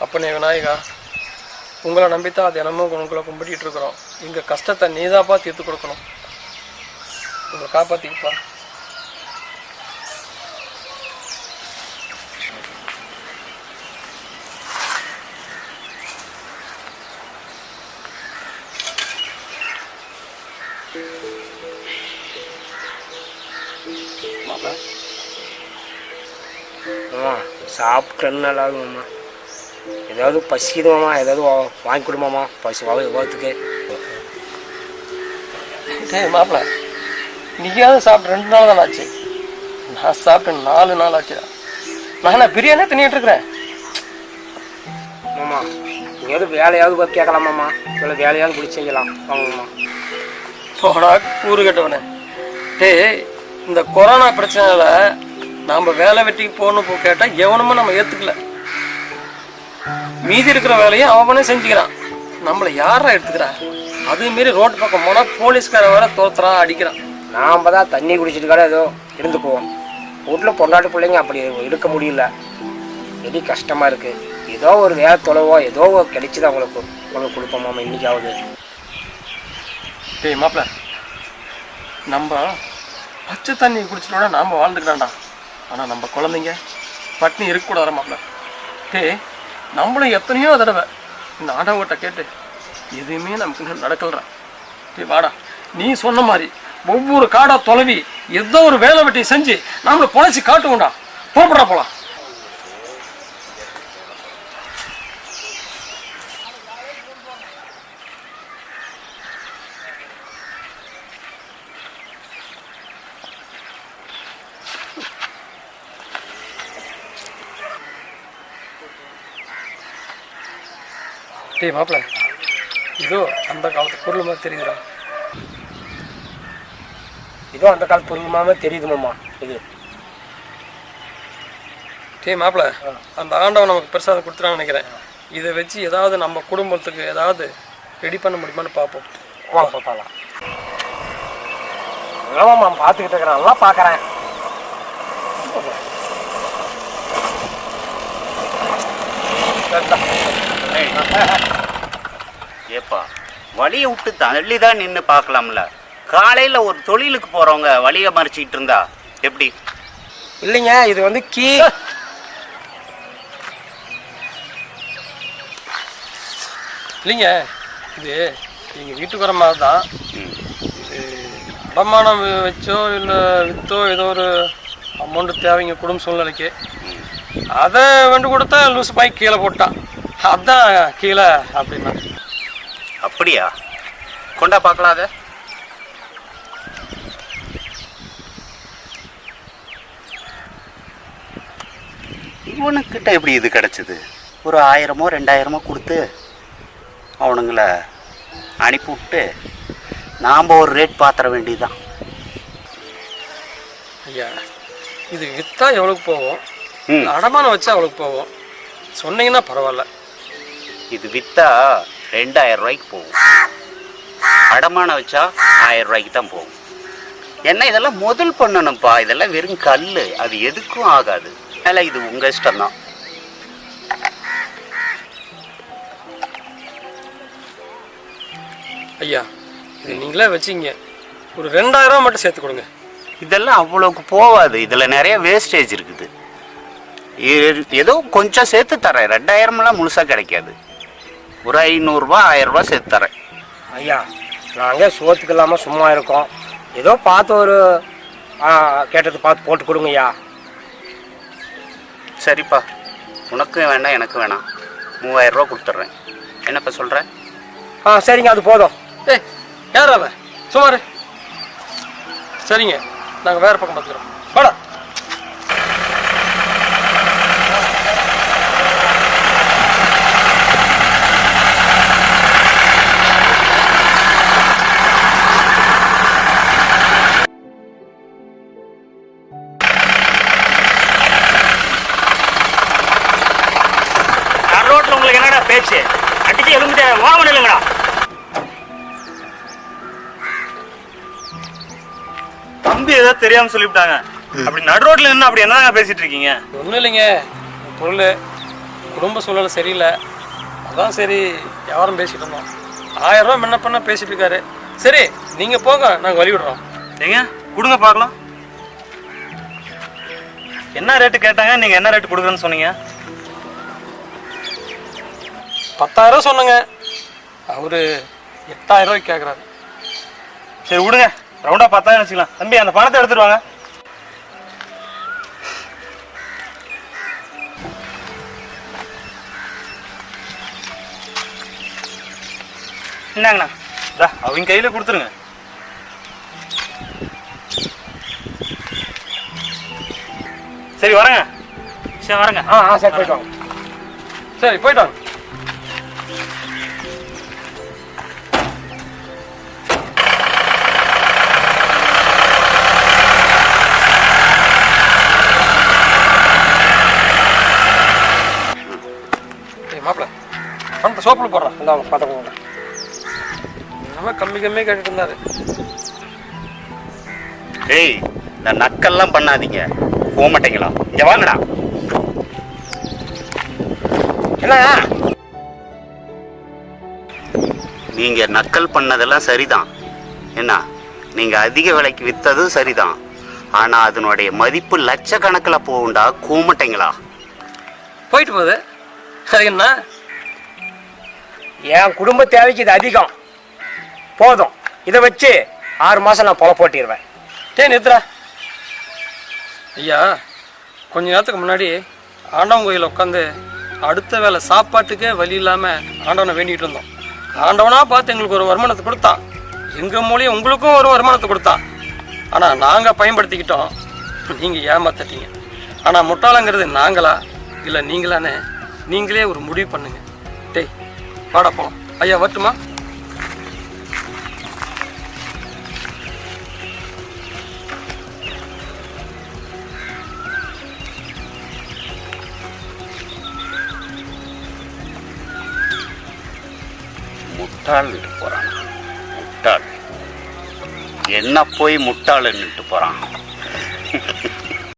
அப்பனே விநாயகா, உங்களை நம்பித்தான் தினமும் உங்களை கும்பிட்டு இருக்கிறோம். எங்கள் கஷ்டத்தை நீதாப்பா தீர்த்து கொடுக்கணும். உங்களை காப்பாற்றிப்பா. மாமா சாப்பிட்டு 2 நாள் ஆகும் மாமா. ஏதாவது பசிக்குது மாமா, ஏதாவது வாங்கி கொடுமாமா பசி வகுத்துக்கு. மாப்பிள்ள, நீயாவது சாப்பிட்டு 2 நாள் தான் ஆச்சு. நான் சாப்பிட்டு 4 நாள் ஆச்சு. நான் பிரியாணியே தின்னிட்டு இருக்கிறேன். மாமா எங்கேயாவது வேலையாவது கேட்கலாமாம்மா, இல்லை வேலையாவது பிடிச்சி செய்யலாம் வாங்கம்மா. போடா கூறு கட்டவனே. இந்த கொரோனா பிரச்சனையில நாம் வேலை வெட்டிக்கு போகணும்னு கேட்டால் எவனுமே நம்ம ஏற்றுக்கல. மீதி இருக்கிற வேலையை அவனே செஞ்சுக்கிறான். நம்மளை யாரா எடுத்துக்கிறா? அதே மாரி ரோட்டு பக்கம் போனால் போலீஸ்கார வேற தோத்துறான், அடிக்கிறான். நாம் தான் தண்ணி குடிச்சிட்டு கூட ஏதோ இருந்துக்குவோம். வீட்டில் பொண்டாட்டு பிள்ளைங்க அப்படி இருக்க முடியல. எது கஷ்டமாக இருக்குது. ஏதோ ஒரு வேலை தொலைவோ ஏதோ கிடைச்சிதான் உங்களுக்கு கொடுப்போம் இன்னைக்காவது. மாப்பிள்ள, நம்ம பச்சை தண்ணி குடிச்சிட்டோட நாம் வாழ்ந்துக்கிறான்டா. ஆனால் நம்ம குழந்தைங்க பட்னி இருக்கக்கூடாது மாப்பிள்ள. நம்மளும் எத்தனையோ தடவை இந்த ஆண்டவங்கிட்ட கேட்டு எதுவுமே நமக்கு நடக்கலறான். வாடா, நீ சொன்ன மாதிரி ஒவ்வொரு காடா தொலைவி ஏதோ ஒரு வேலை வெட்டி செஞ்சு நம்மளை பொழைச்சி காட்டுவோம்டா. போடா போலாம். மாப்பிள்ள, இதோ அந்த காலத்து பொருள் மாதிரி தெரியுதுடா. இதோ அந்த காலத்து பொருள் மாதிரி தெரியுது மாமா. இது மாப்பிள்ள, அந்த ஆண்டவன் நமக்கு பெருசாக கொடுத்துட்டான்னு நினைக்கிறேன். இதை வச்சு ஏதாவது நம்ம குடும்பத்துக்கு ஏதாவது ரெடி பண்ண முடியுமான்னு பார்ப்போம். வாங்க பார்க்கலாம். ஆமாம்மா, பார்த்துக்கிட்டு இருக்கிறேன், நல்லா பார்க்குறேன். ஏப்பா, வழியை விட்டு தள்ளிதான் நின்று பார்க்கலாம்ல. காலையில் ஒரு தொழிலுக்கு போகிறவங்க வழியை மறைச்சிக்கிட்டு இருந்தா எப்படி? இல்லைங்க, இது வந்து இல்லைங்க, இது எங்கள் வீட்டுக்கு வர மாதிரி தான். இது அடமானம் வச்சோ இல்லை விற்றோ ஏதோ ஒரு அமௌண்ட்டு தேவைங்க குடும்ப சூழ்நிலைக்கு. அதை வந்து கொடுத்தா லூஸ் பாய் கீழே போட்டான். அதான் கீழே அப்படின்னா. அப்படியா? கொண்டா பார்க்கலாம். அதை இவனுக்கிட்ட எப்படி இது கிடச்சிது? ஒரு 1000மோ 2000மோ கொடுத்து அவனுங்களை அனுப்பி விட்டு நாம் ஒரு ரேட் பார்த்துற வேண்டியதுதான். ஐயா, இது விற்றா எவ்வளோக்கு போவோம்? அடமானம் வச்சா எவ்வளோக்கு போவோம் சொன்னீங்கன்னா பரவாயில்ல. இது விற்றா 2000 ரூபாய்க்கு போகும். அடமானம் வச்சா 1000 ரூபாய்க்கு தான் போகும். ஏன்னா இதெல்லாம் முதல் பண்ணணும்ப்பா. இதெல்லாம் வெறும் கல், அது எதுக்கும் ஆகாது. அதனால் இது உங்கள் இஷ்டம்தான். ஐயா, இது நீங்களே வச்சிங்க, ஒரு 2000 மட்டும் சேர்த்து கொடுங்க. இதெல்லாம் அவ்வளோக்கு போகாது. இதில் நிறைய வேஸ்டேஜ் இருக்குது. ஏதோ கொஞ்சம் சேர்த்து தரேன். 2000லாம் முழுசாக கிடைக்காது. ஒரு 500 ரூபா 1000 ரூபா சேர்த்து தரேன். ஐயா, நாங்கள் சோத்துக்கு இல்லாமல் சும்மா இருக்கோம். ஏதோ பார்த்து ஒரு கேட்டது பார்த்து போட்டு கொடுங்க ஐயா. சரிப்பா, உனக்கும் வேண்டாம் எனக்கு வேணாம். 3000 ரூபா கொடுத்துட்றேன். என்னப்பா சொல்கிறேன்? சரிங்க, அது போதும். யார் அவன்? சுமார். சரிங்க, நாங்கள் வேறு பக்கம் பார்த்துக்கிறோம். வாடா. ரோட்டில் உங்களுக்கு என்னடா பேச்சு? அடிச்சு எலும்பிட்டு ஓரம் இல்லைங்கடா. தம்பி ஏதோ தெரியாம சொல்லிவிட்டாங்க. அப்படி நடு ரோட்ல என்ன அப்படி என்னதாங்க பேசிட்டு இருக்கீங்க? ஒன்றும் இல்லைங்க, பொருள் குடும்ப சூழ்நிலை சரியில்லை. அதான் சரி வியாபாரம் பேசிட்டு இருந்தோம். 1000 ரூபா முன்ன பண்ண பேசிட்டு இருக்காரு. சரி நீங்கள் போங்க, நாங்கள் வழி விடுறோம். ஏங்க கொடுங்க பார்க்கலாம். என்ன ரேட்டு கேட்டாங்க, நீங்கள் என்ன ரேட்டு கொடுக்குறேன்னு சொன்னீங்க? 10,000 ரூபா சொன்னங்க, அவரு 8,000 ரூபாய்க்கு கேட்குறாரு. சரி விடுங்க, ரவுண்டாக 10,000 வச்சுக்கலாம். தம்பி அந்த பணத்தை எடுத்துட்டு வாங்க. என்னங்கண்ணா? அவங்க கையில் கொடுத்துருங்க. சரி வரேங்க. சரி வரேங்க. சரி போயிட்டு வாங்க. சரி போயிட்டு வாங்க. மாப்பிள்ள பணத்தை சோப்பில் போடுறான். இந்த அவங்க பார்த்துக்கோங்க. நம்ம கம்மி கேட்டுட்டு இருந்தாரு. ஏய், இந்த நக்கல்லாம் பண்ணாதீங்க, போக மாட்டீங்களா? இங்க வாங்கடா. என்ன நீங்க நக்கல் பண்ணதெல்லாம் சரிதான். என்ன, நீங்க அதிக விலைக்கு வித்ததும் சரிதான். ஆனா அதனுடைய மதிப்பு லட்சக்கணக்கில் போகுண்டா, கூமட்டீங்களா? போயிட்டு போகுது, அது என்ன? என் குடும்ப தேவைக்கு இது அதிகம். போதும், இதை வச்சு 6 மாதம் நான் பொல போட்டிடுவேன். நிறுத்துறா ஐயா. கொஞ்ச நேரத்துக்கு முன்னாடி ஆண்டவன் கோயிலில் உட்காந்து அடுத்த வேளை சாப்பாட்டுக்கே வழி இல்லாமல் ஆண்டவனை வேண்டிகிட்டு இருந்தோம். ஆண்டவனாக பார்த்து எங்களுக்கு ஒரு வருமானத்தை கொடுத்தான். எங்கள் மூலியம் உங்களுக்கும் ஒரு வருமானத்தை கொடுத்தான். ஆனால் நாங்கள் பயன்படுத்திக்கிட்டோம், நீங்கள் ஏமாத்திட்டீங்க. ஆனால் முட்டாளங்கிறது நாங்களா இல்லை நீங்களான்னு நீங்களே ஒரு முடிவு பண்ணுங்க. டேய் வாடா போலாம். ஐயா வரட்டுமா? முட்டாள்னுட்டு போறான். முட்டாள் என்ன போய் முட்டாள்னுட்டு போறான்.